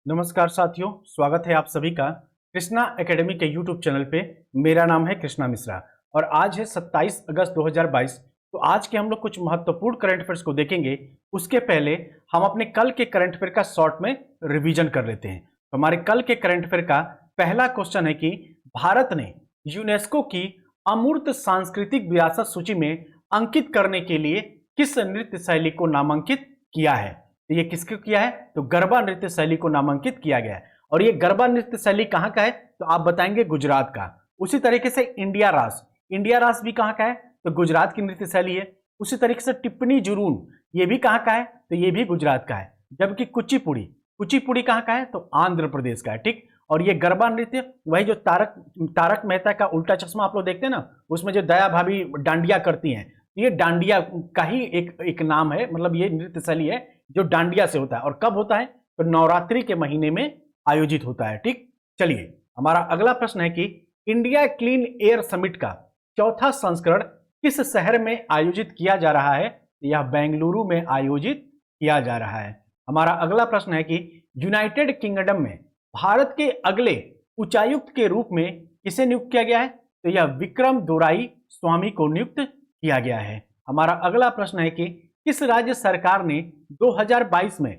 नमस्कार साथियों, स्वागत है आप सभी का कृष्णा एकेडमी के यूट्यूब चैनल पे। मेरा नाम है कृष्णा मिश्रा और आज है 27 अगस्त 2022। तो आज के हम लोग कुछ महत्वपूर्ण करंट अफेयर्स को देखेंगे। उसके पहले हम अपने कल के करंट अफेयर का शॉर्ट में रिवीजन कर लेते हैं। तो हमारे कल के करंट अफेयर का पहला क्वेश्चन है कि भारत ने यूनेस्को की अमूर्त सांस्कृतिक विरासत सूची में अंकित करने के लिए किस नृत्य शैली को नामांकित किया है। तो ये किसको किया है? तो गरबा नृत्य शैली को नामांकित किया गया है। और ये गरबा नृत्य शैली कहाँ का है? तो आप बताएंगे गुजरात का। उसी तरीके से इंडिया रास भी कहाँ का है? तो गुजरात की नृत्य शैली है। उसी तरीके से टिप्पणी जुरून ये भी कहाँ का है? तो ये भी गुजरात का है। जबकि कुचिपुड़ी कहाँ का है? तो आंध्र प्रदेश का है। ठीक। और ये गरबा नृत्य वही जो तारक मेहता का उल्टा चश्मा आप लोग देखते हैं ना, उसमें जो दया भाभी डांडिया करती हैं, ये डांडिया का ही एक नाम है। मतलब ये नृत्य शैली है जो डांडिया से होता है। और कब होता है? तो नवरात्रि के महीने में आयोजित होता है। ठीक। चलिए, हमारा अगला प्रश्न है कि इंडिया क्लीन एयर समिट का चौथा संस्करण किस शहर में आयोजित किया जा रहा है? यह बेंगलुरु में आयोजित किया जा रहा है। हमारा अगला प्रश्न है कि यूनाइटेड किंगडम में भारत के अगले उच्चायुक्त के रूप में किसे नियुक्त किया गया है? तो यह विक्रम दोराई स्वामी को नियुक्त किया गया है। हमारा अगला प्रश्न है कि किस राज्य सरकार ने 2022 में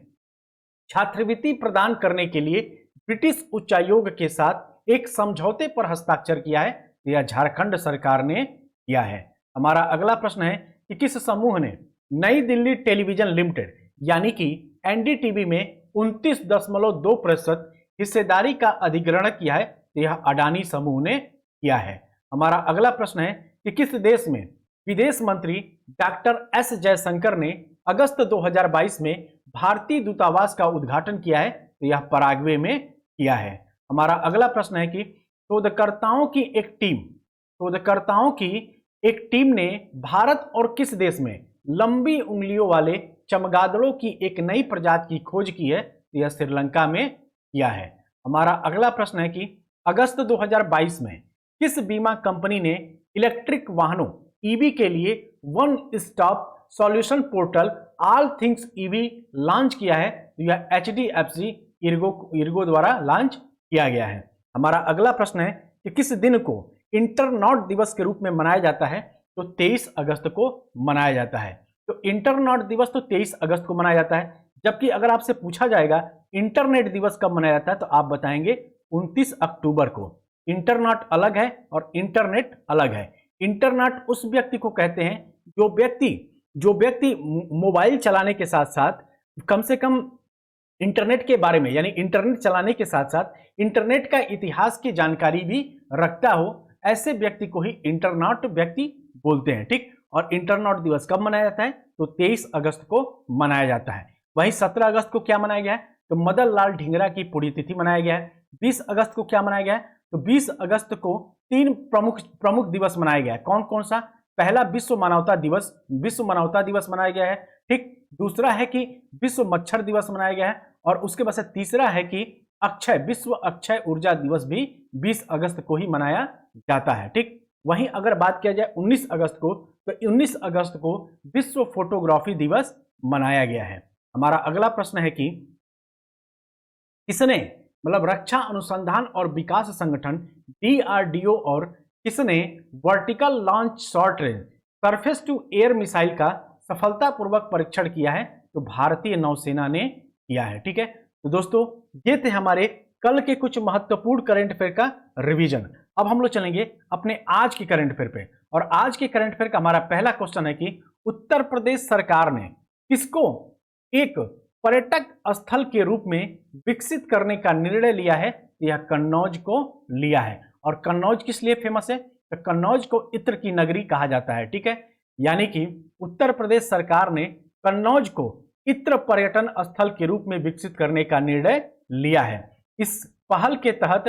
छात्रवृत्ति प्रदान करने के लिए ब्रिटिश उच्चायोग के साथ एक समझौते पर हस्ताक्षर किया है? तो यह झारखंड सरकार ने किया है। हमारा अगला प्रश्न है कि किस समूह ने नई दिल्ली टेलीविजन लिमिटेड यानी कि एनडीटीवी में 29.2% हिस्सेदारी का अधिग्रहण किया है? तो यह अडानी समूह ने किया है। हमारा अगला प्रश्न है कि किस देश में विदेश मंत्री डॉक्टर एस जयशंकर ने अगस्त 2022 में भारतीय दूतावास का उद्घाटन किया है? तो यह पराग्वे में किया है। हमारा अगला प्रश्न है कि शोधकर्ताओं की एक टीम ने भारत और किस देश में लंबी उंगलियों वाले चमगादड़ों की एक नई प्रजाति की खोज की है? तो यह श्रीलंका में किया है। हमारा अगला प्रश्न है कि अगस्त 2022 में किस बीमा कंपनी ने इलेक्ट्रिक वाहनों ईवी के लिए one stop solution portal all things EV launch किया है? तो यह HDFC इर्गो द्वारा लॉन्च किया गया है। हमारा अगला प्रश्न है कि किस दिन को इंटरनॉट दिवस के रूप में मनाया जाता है? तो 23 अगस्त को मनाया जाता है। तो इंटरनॉट दिवस तो 23 अगस्त को मनाया जाता है। जबकि अगर आपसे पूछा जाएगा इंटरनेट दिवस कब मनाया जाता है, तो आप बताएंगे 29 अक्टूबर को। इंटरनॉट अलग है और इंटरनेट अलग है। इंटरनेट उस व्यक्ति को कहते हैं जो व्यक्ति मोबाइल चलाने के साथ साथ कम से कम इंटरनेट के बारे में, यानी इंटरनेट चलाने के साथ साथ इंटरनेट का इतिहास की जानकारी भी रखता हो, ऐसे व्यक्ति को ही इंटरनेट व्यक्ति बोलते हैं। ठीक। और इंटरनेट दिवस कब मनाया जाता है? तो 23 अगस्त को मनाया जाता है। वहीं 17 अगस्त को क्या मनाया गया है? तो मदन लाल ढींगरा की पुण्यतिथि मनाया गया है। 20 अगस्त को क्या मनाया गया है? तो 20 अगस्त को 3 प्रमुख दिवस मनाया गया है। कौन कौन सा? पहला विश्व मानवता दिवस मनाया गया है। ठीक। दूसरा है कि विश्व मच्छर दिवस मनाया गया है। और उसके बाद से तीसरा है कि विश्व अक्षय ऊर्जा दिवस भी 20 अगस्त को ही मनाया जाता है। ठीक। वहीं अगर बात किया जाए 19 अगस्त को, तो 19 अगस्त को विश्व फोटोग्राफी दिवस मनाया गया है। हमारा अगला प्रश्न है कि किसने, मतलब रक्षा अनुसंधान और विकास संगठन DRDO और किसने vertical launch short range surface to air missile का सफलतापूर्वक परीक्षण किया है? तो भारतीय नौसेना ने किया है। ठीक है। तो दोस्तों, ये थे हमारे कल के कुछ महत्वपूर्ण करंट अफेयर का रिवीजन। अब हम लोग चलेंगे अपने आज के करंट अफेयर पे। और आज के करंट अफेयर का हमारा पहला क्वेश्चन है कि उत्तर प्रदेश सरकार ने किसको एक पर्यटक स्थल के रूप में विकसित करने का निर्णय लिया है? यह कन्नौज को लिया है। और कन्नौज किस लिए फेमस है? तो कन्नौज को इत्र की नगरी कहा जाता है। ठीक है। यानी कि उत्तर प्रदेश सरकार ने कन्नौज को इत्र पर्यटन स्थल के रूप में विकसित करने का निर्णय लिया है। इस पहल के तहत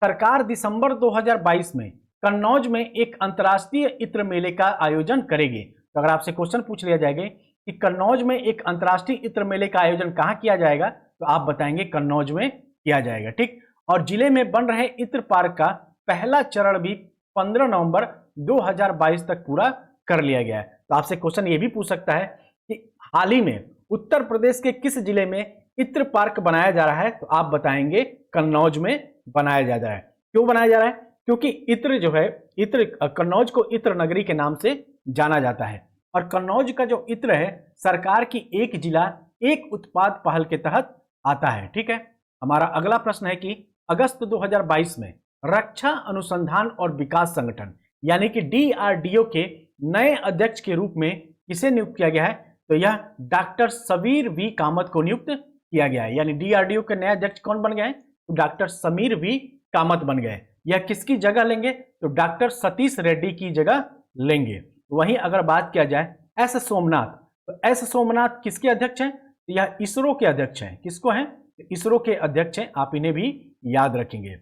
सरकार दिसंबर 2022 में कन्नौज में एक अंतर्राष्ट्रीय इत्र मेले का आयोजन करेगी। तो अगर आपसे क्वेश्चन पूछ लिया जाएगा कि कन्नौज में एक अंतर्राष्ट्रीय इत्र मेले का आयोजन कहाँ किया जाएगा, तो आप बताएंगे कन्नौज में किया जाएगा। ठीक। और जिले में बन रहे इत्र पार्क का पहला चरण भी 15 नवंबर 2022 तक पूरा कर लिया गया है। तो आपसे क्वेश्चन ये भी पूछ सकता है कि हाल ही में उत्तर प्रदेश के किस जिले में इत्र पार्क बनाया जा रहा है, तो आप बताएंगे कन्नौज में बनाया जा रहा है। क्यों बनाया जा रहा है? क्योंकि इत्र जो है, इत्र कन्नौज को इत्र नगरी के नाम से जाना जाता है और कन्नौज का जो इत्र है सरकार की एक जिला एक उत्पाद पहल के तहत आता है। ठीक है, हमारा अगला प्रश्न है कि अगस्त 2022 में रक्षा अनुसंधान और विकास संगठन यानी कि DRDO के नए अध्यक्ष के रूप में किसे नियुक्त किया गया है? तो यह डॉक्टर समीर वी कामत को नियुक्त किया गया है। यानी DRDO के नए अध्यक्ष कौन बन गए? तो डॉक्टर समीर वी कामत बन गए। यह किसकी जगह लेंगे? तो डॉक्टर सतीश रेड्डी की जगह लेंगे। वहीं अगर बात किया जाए एस सोमनाथ, तो एस सोमनाथ किसके अध्यक्ष हैं? तो यह इसरो के अध्यक्ष हैं। किसको हैं? इसरो के अध्यक्ष हैं, आप इन्हें भी याद रखेंगे।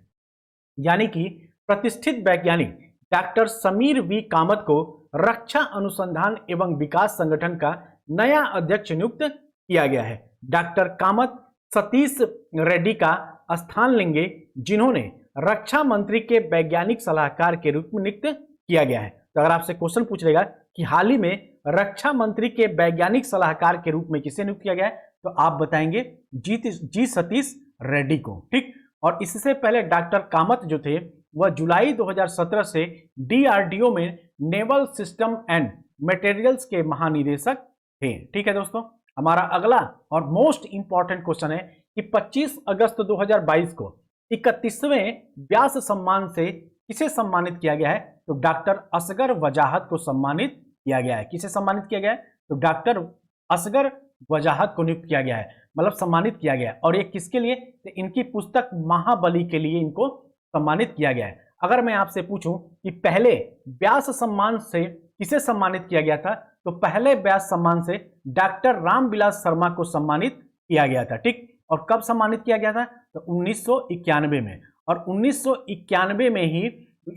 यानी कि प्रतिष्ठित वैज्ञानिक डॉक्टर समीर वी कामत को रक्षा अनुसंधान एवं विकास संगठन का नया अध्यक्ष नियुक्त किया गया है। डॉक्टर कामत सतीश रेड्डी का स्थान लेंगे, जिन्होंने रक्षा मंत्री के वैज्ञानिक सलाहकार के रूप में नियुक्त किया गया है। तो अगर आपसे क्वेश्चन पूछ लेगा कि हाल ही में रक्षा मंत्री के वैज्ञानिक सलाहकार के रूप में किसे नियुक्त किया गया है, तो आप बताएंगे जी सतीश रेड्डी को। ठीक, और इससे पहले डॉक्टर कामत जो थे वह जुलाई 2017 से DRDO में नेवल सिस्टम एंड मटेरियल्स के महानिदेशक थे। ठीक है दोस्तों, हमारा अगला और मोस्ट इंपॉर्टेंट क्वेश्चन है कि 25 अगस्त 2022 को 31वें व्यास सम्मान से किसे सम्मानित किया गया है? तो डॉक्टर असगर वजाहत को सम्मानित किया गया है। किसे सम्मानित किया गया है? तो डॉक्टर असगर वजाहत को नियुक्त किया गया है, मतलब सम्मानित किया गया है। और ये किसके लिए? तो इनकी पुस्तक महाबली के लिए इनको सम्मानित किया गया है। अगर मैं आपसे पूछूं कि पहले व्यास सम्मान से किसे सम्मानित किया गया था, तो पहले व्यास सम्मान से डॉक्टर रामविलास शर्मा को सम्मानित किया गया था। ठीक, और कब सम्मानित किया गया था? तो 1991 में। और 1991 में ही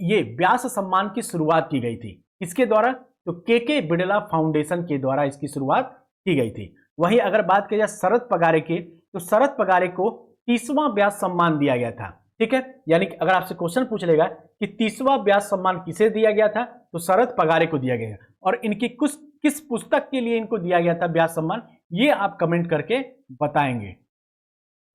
ये व्यास सम्मान की शुरुआत की गई थी। किसके द्वारा? तो के बिड़ला फाउंडेशन के द्वारा इसकी शुरुआत की गई थी। वहीं अगर बात की जाए शरद पगारे की, तो शरद पगारे को 30वां व्यास सम्मान दिया गया था। ठीक है, यानी कि अगर आपसे क्वेश्चन पूछ लेगा कि 30वां व्यास सम्मान किसे दिया गया था, तो शरद पगारे को दिया गया। और इनकी किस पुस्तक के लिए इनको दिया गया था व्यास सम्मान, ये आप कमेंट करके बताएंगे।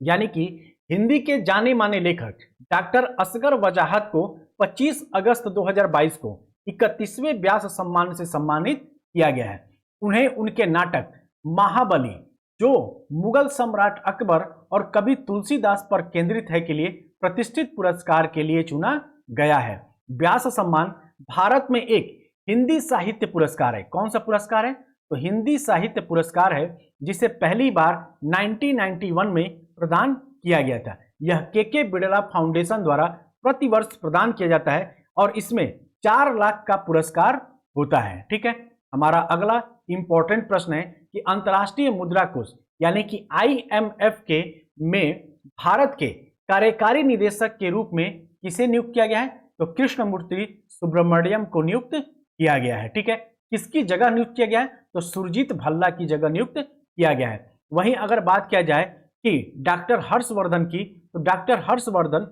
यानी कि हिंदी के जाने माने लेखक डॉक्टर असगर वजाहत को 25 अगस्त 2022 को 31वें व्यास सम्मान से सम्मानित किया गया है। उन्हें उनके नाटक महाबली, जो मुगल सम्राट अकबर और कवि तुलसीदास पर केंद्रित है, के लिए प्रतिष्ठित पुरस्कार के लिए चुना गया है। व्यास सम्मान भारत में एक हिंदी साहित्य पुरस्कार है। कौन सा पुरस्कार है? तो हिंदी साहित्य पुरस्कार है, जिसे पहली बार 1991 में प्रदान किया गया था। यह के बिड़ला फाउंडेशन द्वारा प्रतिवर्ष प्रदान किया जाता है और इसमें 4 लाख का पुरस्कार होता है। ठीक है, हमारा अगला इंपॉर्टेंट प्रश्न है कि अंतर्राष्ट्रीय मुद्रा कोष यानी कि IMF के में भारत के कार्यकारी निदेशक के रूप में किसे नियुक्त किया गया है? तो कृष्णमूर्ति सुब्रमण्यम को नियुक्त किया गया है। ठीक है, किसकी जगह नियुक्त किया गया है? तो सुरजीत भल्ला की जगह नियुक्त किया गया है। वहीं अगर बात किया जाए कि डॉक्टर हर्षवर्धन की, तो डॉक्टर हर्षवर्धन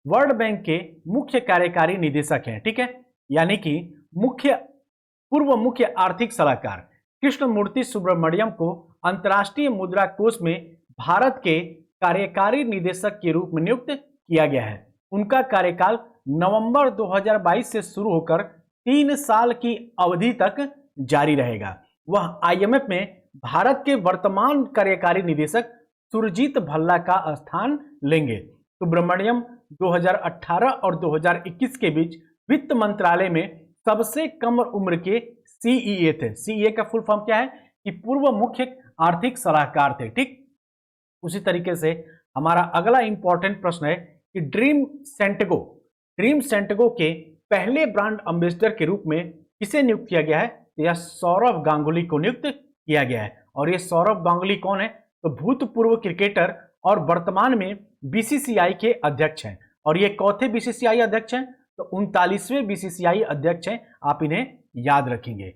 वर्ल्ड बैंक के मुख्य कार्यकारी निदेशक हैं। ठीक है, यानी कि पूर्व मुख्य आर्थिक सलाहकार कृष्णमूर्ति सुब्रमण्यम को अंतर्राष्ट्रीय मुद्रा कोष में भारत के कार्यकारी निदेशक के रूप में नियुक्त किया गया है। उनका कार्यकाल नवंबर 2022 से शुरू होकर 3 साल की अवधि तक जारी रहेगा। वह IMF में भारत के वर्तमान कार्यकारी निदेशक सुरजीत भल्ला का स्थान लेंगे। सुब्रमण्यम 2018 और 2021 के बीच वित्त मंत्रालय में सबसे कम उम्र के CEA थे। CEA का फुल फॉर्म क्या है? कि पूर्व मुख्य आर्थिक सलाहकार थे। ठीक, उसी तरीके से हमारा अगला इंपॉर्टेंट प्रश्न है कि ड्रीम सेंटगो के पहले ब्रांड एम्बेसडर के रूप में किसे नियुक्त किया गया है? तो यह सौरव गांगुली को नियुक्त किया गया है। और ये सौरव गांगुली कौन है? तो भूतपूर्व क्रिकेटर और वर्तमान में BCCI के अध्यक्ष हैं। और ये चौथे BCCI अध्यक्ष हैं, तो 39वें BCCI अध्यक्ष हैं, आप इन्हें याद रखेंगे।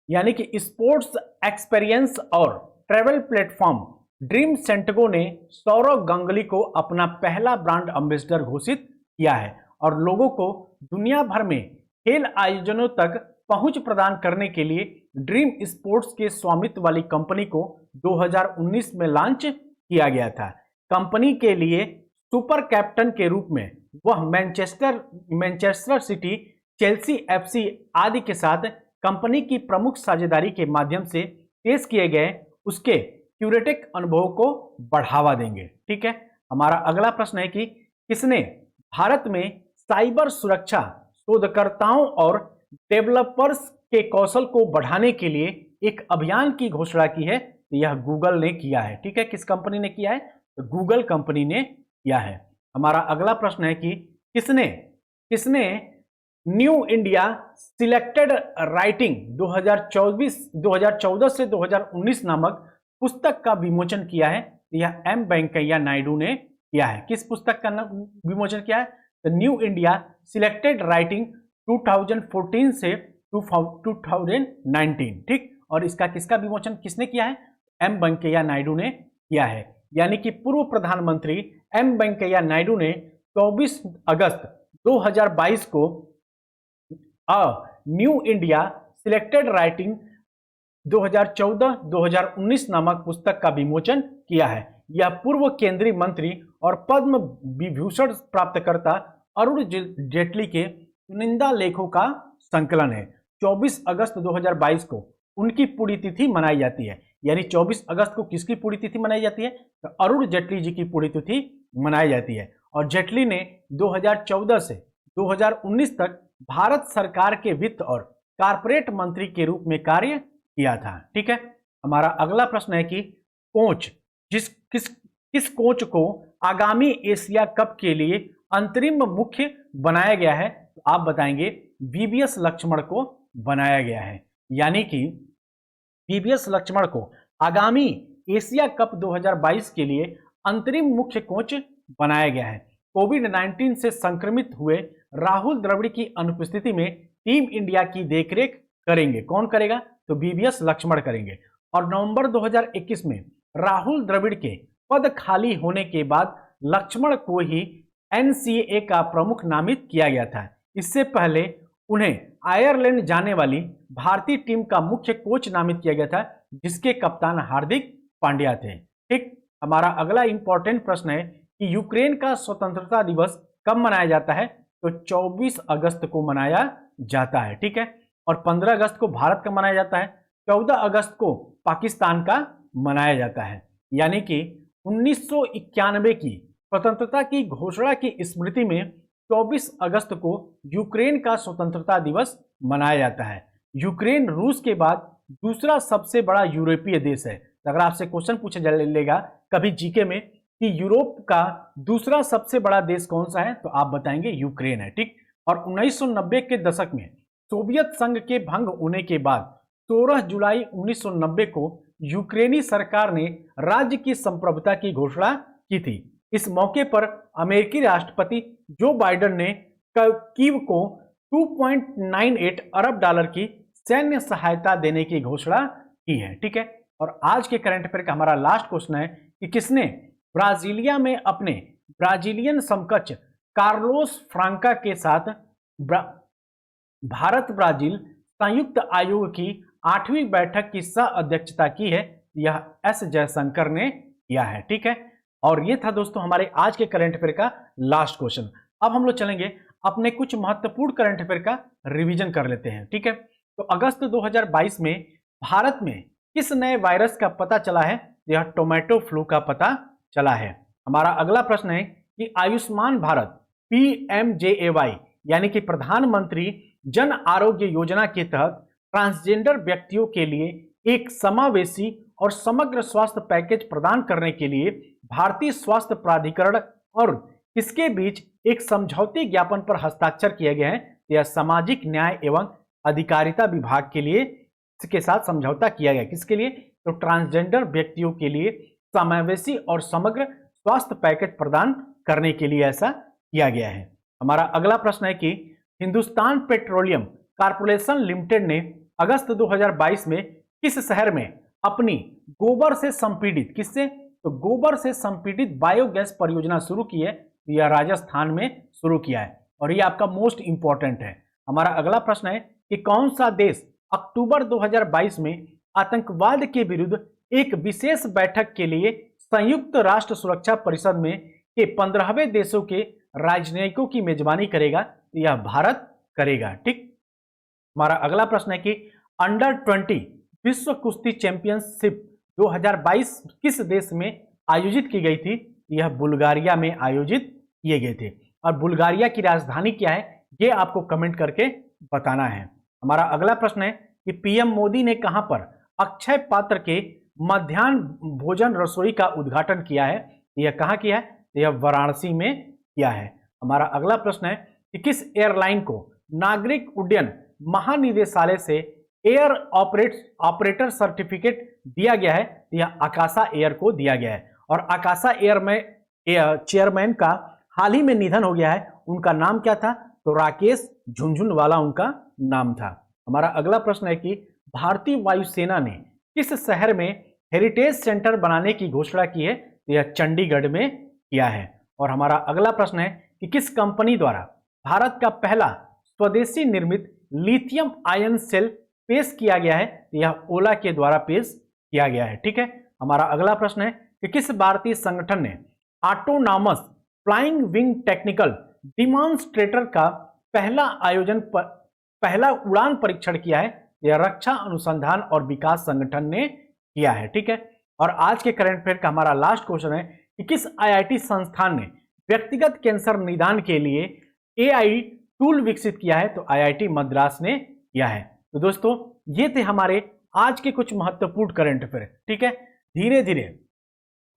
यानी कि स्पोर्ट्स एक्सपीरियंस और ट्रैवल प्लेटफॉर्म ड्रीम सेंटगो ने सौरव गांगुली को अपना पहला ब्रांड एम्बेसडर घोषित किया है और लोगों को दुनिया भर में खेल आयोजनों तक पहुंच प्रदान करने के लिए ड्रीम स्पोर्ट्स के स्वामित्व वाली कंपनी को 2019 में लॉन्च किया गया था। कंपनी के लिए सुपर कैप्टन के रूप में वह मैनचेस्टर सिटी, चेल्सी एफसी आदि के साथ कंपनी की प्रमुख साझेदारी के माध्यम से पेश किए गए उसके क्यूरेटिक अनुभव को बढ़ावा देंगे। ठीक है, हमारा अगला प्रश्न है कि किसने भारत में साइबर सुरक्षा शोधकर्ताओं और डेवलपर्स के कौशल को बढ़ाने के लिए एक अभियान की घोषणा की है? तो यह गूगल ने किया है। ठीक है, किस कंपनी ने किया है? तो गूगल कंपनी ने किया है। हमारा अगला प्रश्न है कि किसने न्यू इंडिया सिलेक्टेड राइटिंग 2014 से 2019 नामक पुस्तक का विमोचन किया है? यह एम वेंकैया नायडू ने किया है। किस पुस्तक का विमोचन किया है? तो न्यू इंडिया सिलेक्टेड राइटिंग 2014 से 2019। ठीक, और इसका किसका विमोचन किसने किया है? एम वेंकैया नायडू ने किया है। यानी कि पूर्व प्रधानमंत्री एम वेंकैया नायडू ने 24 अगस्त 2022 को न्यू इंडिया सिलेक्टेड राइटिंग 2014-2019 नामक पुस्तक का विमोचन किया है। यह पूर्व केंद्रीय मंत्री और पद्म विभूषण प्राप्तकर्ता अरुण जेटली के चुनिंदा लेखों का संकलन है। 24 अगस्त 2022 को उनकी पुण्यतिथि मनाई जाती है। यानी 24 अगस्त को किसकी पुण्यतिथि मनाई जाती है? तो अरुण जेटली जी की पुण्यतिथि मनाई जाती है। और जेटली ने 2014 से 2019 तक भारत सरकार के वित्त और कारपोरेट मंत्री के रूप में कार्य किया था। ठीक है, हमारा अगला प्रश्न है कि कोच किस कोच को आगामी एशिया कप के लिए अंतरिम मुख्य बनाया गया है? तो आप बताएंगे वीवीएस लक्ष्मण को बनाया गया है। यानी कि वीवीएस लक्ष्मण को आगामी एशिया कप 2022 के लिए अंतरिम मुख्य कोच बनाया गया है। कोविड-19 से संक्रमित हुए राहुल द्रविड़ की अनुपस्थिति में टीम इंडिया की देखरेख करेंगे। कौन करेगा? तो वीवीएस लक्ष्मण करेंगे। और नवंबर 2021 में राहुल द्रविड़ के पद खाली होने के बाद लक्ष्मण को ही एनसीए का प्रमुख नामित किया गया था। इससे पहले उन्हें आयरलैंड जाने वाली भारतीय टीम का मुख्य कोच नामित किया गया था, जिसके कप्तान हार्दिक पांड्या थे। ठीक, हमारा अगला इंपॉर्टेंट प्रश्न है कि यूक्रेन का स्वतंत्रता दिवस कब मनाया जाता है? तो 24 अगस्त को मनाया जाता है। ठीक है, और 15 अगस्त को भारत का मनाया जाता है, 14 अगस्त को पाकिस्तान का मनाया जाता है। यानी कि 1991 की स्वतंत्रता की घोषणा की स्मृति में 24 अगस्त को यूक्रेन का स्वतंत्रता दिवस मनाया जाता है। यूक्रेन रूस के बाद दूसरा सबसे बड़ा यूरोपीय देश है। अगर आपसे क्वेश्चन पूछा जाएगा कभी जीके में कि यूरोप का दूसरा सबसे बड़ा देश कौन सा है, तो आप बताएंगे यूक्रेन है। ठीक, और 1990 के दशक में सोवियत संघ के भंग होने के बाद 16 जुलाई 1990 को यूक्रेनी सरकार ने राज्य की संप्रभुता की घोषणा की थी। इस मौके पर अमेरिकी राष्ट्रपति जो बाइडेन ने कीव को 2.98 अरब डॉलर की सैन्य सहायता देने की घोषणा की है। ठीक है, और आज के करंट अफेयर का हमारा लास्ट क्वेश्चन है कि किसने ब्राजीलिया में अपने ब्राजीलियन समकक्ष कार्लोस फ्रांका के साथ भारत ब्राजील संयुक्त आयोग की 8वीं बैठक की सह अध्यक्षता की है? यह एस जयशंकर ने किया है। ठीक है, और ये था दोस्तों हमारे आज के करंट अफेयर का लास्ट क्वेश्चन। अब हम लोग चलेंगे अपने कुछ महत्वपूर्ण करंट अफेयर का रिवीजन कर लेते हैं। ठीक है, तो अगस्त 2022 में भारत में किस नए वायरस का पता चला है? यह टोमेटो फ्लू का पता चला है। हमारा अगला प्रश्न है कि आयुष्मान भारत PMJAY यानी कि प्रधानमंत्री जन आरोग्य योजना के तहत ट्रांसजेंडर व्यक्तियों के लिए एक समावेशी और समग्र स्वास्थ्य पैकेज प्रदान करने के लिए भारतीय स्वास्थ्य प्राधिकरण और इसके बीच एक समझौते ज्ञापन पर हस्ताक्षर किए गए हैं। यह सामाजिक न्याय एवं अधिकारिता विभाग के लिए इसके साथ समझौता किया गया। किसके लिए? तो ट्रांसजेंडर व्यक्तियों के लिए समावेशी और समग्र स्वास्थ्य पैकेज प्रदान करने के लिए ऐसा किया गया है। हमारा अगला प्रश्न है कि हिंदुस्तान पेट्रोलियम कॉर्पोरेशन लिमिटेड ने अगस्त 2022 में किस शहर में अपनी गोबर से संपीड़ित गोबर से संपीड़ित बायोगैस परियोजना शुरू की है? यह राजस्थान में शुरू किया है और यह आपका मोस्ट इंपॉर्टेंट है। हमारा अगला प्रश्न है कि कौन सा देश अक्टूबर 2022 में आतंकवाद के विरुद्ध एक विशेष बैठक के लिए संयुक्त राष्ट्र सुरक्षा परिषद में के 15वें देशों के राजनयिकों की मेजबानी करेगा? तो यह भारत करेगा। ठीक, हमारा अगला प्रश्न है कि अंडर 20 विश्व कुश्ती चैंपियनशिप 2022 किस देश में आयोजित की गई थी? यह बुल्गारिया में आयोजित किए गए थे। और बुल्गारिया की राजधानी क्या है, ये आपको कमेंट करके बताना है। हमारा अगला प्रश्न है कि पीएम मोदी ने कहां पर अक्षय पात्र के मध्याह्न भोजन रसोई का उद्घाटन किया है? यह कहां किया है? यह वाराणसी में किया है। हमारा अगला प्रश्न है कि किस एयरलाइन को नागरिक उड्डयन महानिदेशालय से एयर ऑपरेटर सर्टिफिकेट दिया गया है? यह आकाशा एयर को दिया गया है। और आकाशा एयर में चेयरमैन का हाल ही में निधन हो गया है। उनका नाम क्या था? तो राकेश झुनझुनवाला उनका नाम था। हमारा अगला प्रश्न है कि भारतीय वायुसेना ने किस शहर में हेरिटेज सेंटर बनाने की घोषणा की है? यह चंडीगढ़ में किया है। और हमारा अगला प्रश्न है कि किस कंपनी द्वारा भारत का पहला स्वदेशी निर्मित लिथियम आयन सेल पेश किया गया है? यह ओला के द्वारा पेश किया गया है। ठीक है, हमारा अगला प्रश्न है कि किस भारतीय संगठन ने autonomous flying wing technical demonstrator का पहला उड़ान परीक्षण किया है? यह रक्षा अनुसंधान और विकास संगठन ने किया है। ठीक है, और आज के करंट अफेयर का हमारा लास्ट क्वेश्चन है कि किस आईआईटी संस्थान ने व्यक्तिगत कैंसर निदान के लिए एआई टूल विकसित किया है? तो आईआईटी मद्रास ने किया है। तो दोस्तों, ये थे हमारे आज के कुछ महत्वपूर्ण करंट अफेयर। ठीक है, धीरे धीरे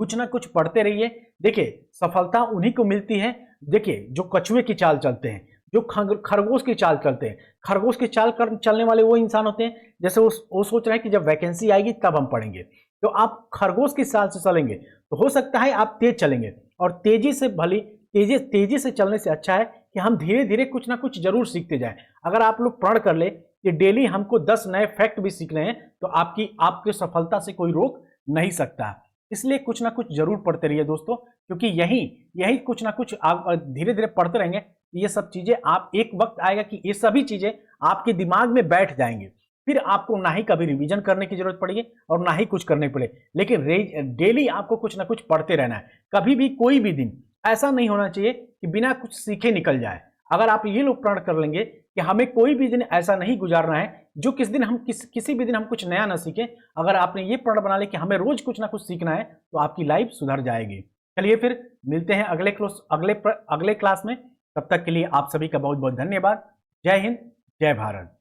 कुछ ना कुछ पढ़ते रहिए। देखिए, सफलता उन्हीं को मिलती है, देखिए, जो कछुए की चाल चलते हैं, जो खरगोश की चाल चलते हैं। खरगोश की चाल चलने वाले वो इंसान होते हैं, जैसे वो सोच रहे हैं कि जब वैकेंसी आएगी तब हम पढ़ेंगे। तो आप खरगोश की चाल से चलेंगे तो हो सकता है आप तेज चलेंगे, और तेजी से चलने से अच्छा है कि हम धीरे धीरे कुछ ना कुछ जरूर सीखते जाएं। अगर आप लोग प्रण कर ले कि डेली हमको 10 नए फैक्ट भी सीखने हैं, तो आपकी सफलता से कोई रोक नहीं सकता। इसलिए कुछ ना कुछ जरूर पढ़ते रहिए दोस्तों, क्योंकि यही कुछ ना कुछ आप धीरे धीरे पढ़ते रहेंगे। ये सब चीजें आप एक वक्त आएगा कि ये सभी चीजें आपके दिमाग में बैठ जाएंगे। फिर आपको ना ही कभी रिवीजन करने की जरूरत पड़ेगी और ना ही कुछ करने पड़े, लेकिन डेली आपको कुछ ना कुछ पढ़ते रहना है। कभी भी कोई भी दिन ऐसा नहीं होना चाहिए कि बिना कुछ सीखे निकल जाए। अगर आप ये लोग प्रण कर लेंगे कि हमें कोई भी दिन ऐसा नहीं गुजारना है जो किसी भी दिन हम कुछ नया ना सीखें, अगर आपने ये प्रण बना लिया कि हमें रोज कुछ ना कुछ सीखना है, तो आपकी लाइफ सुधर जाएगी। चलिए फिर मिलते हैं अगले क्लास में। तब तक के लिए आप सभी का बहुत बहुत धन्यवाद। जय हिंद, जय भारत।